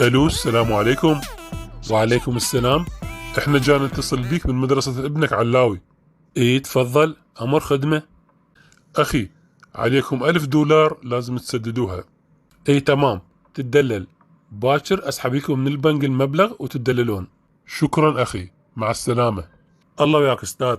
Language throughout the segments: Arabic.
الو، السلام عليكم. وعليكم السلام. احنا جانا نتصل بيك من مدرسة ابنك علاوي. ايه تفضل، امر خدمة. اخي، عليكم $1000 لازم تسددوها. ايه تمام، تدلل باكر اسحب لكم من البنك المبلغ وتدللون. شكرا اخي، مع السلامة. الله وياك استاذ.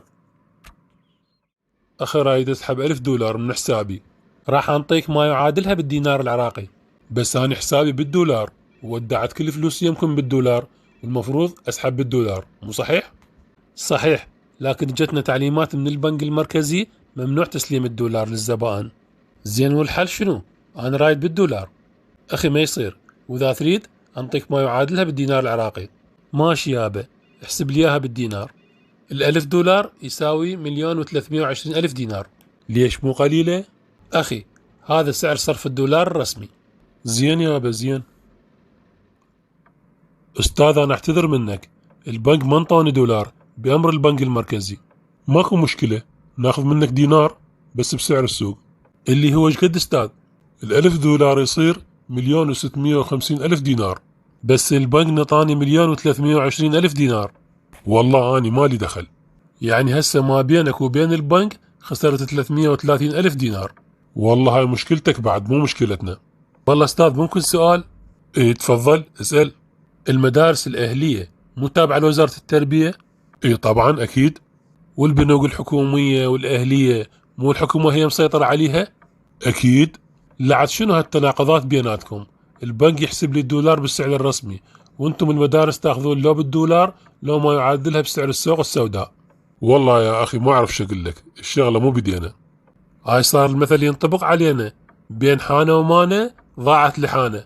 اخي رايد اسحب $1000 من حسابي، راح انطيك ما يعادلها بالدينار العراقي، بس انا حسابي بالدولار وودعت كل فلوسي يمكن بالدولار، والمفروض اسحب بالدولار، مو صحيح؟ صحيح، لكن جتنا تعليمات من البنك المركزي ممنوع تسليم الدولار للزبائن. زين والحل شنو؟ انا رايد بالدولار. اخي ما يصير، واذا تريد انطيك ما يعادلها بالدينار العراقي. ماشي يابا، احسب لي اياها بالدينار. $1000 يساوي 1,320,000 دينار. ليش مو قليلة؟ أخي هذا سعر صرف الدولار الرسمي. زين يابا زين. أستاذ أنا أعتذر منك، البنك ما انطاني دولار بأمر البنك المركزي. ماكو مشكلة، ناخذ منك دينار بس بسعر السوق. اللي هو قد أستاذ؟ $1000 يصير 1,650,000 دينار، بس البنك نطاني 1,320,000 دينار. والله أني مالي دخل. يعني هسه ما بينك وبين البنك خسرت 330,000 دينار. والله هاي مشكلتك بعد، مو مشكلتنا. والله أستاذ ممكن سؤال؟ إيه تفضل اسأل. المدارس الأهلية مو تابعة لوزارة التربية؟ إيه طبعا أكيد. والبنوك الحكومية والأهلية مو الحكومة هي مسيطرة عليها؟ أكيد. لعد شنو هالتناقضات بيناتكم؟ البنك يحسب لي الدولار بالسعر الرسمي، وانتم المدارس تاخذون لو بالدولار لو ما يعادلها بسعر السوق السوداء. والله يا أخي ما أعرف شو أقول لك، الشغلة مو بدينا. هاي صار المثل ينطبق علينا، بين حانة ومانة ضاعت لحانة.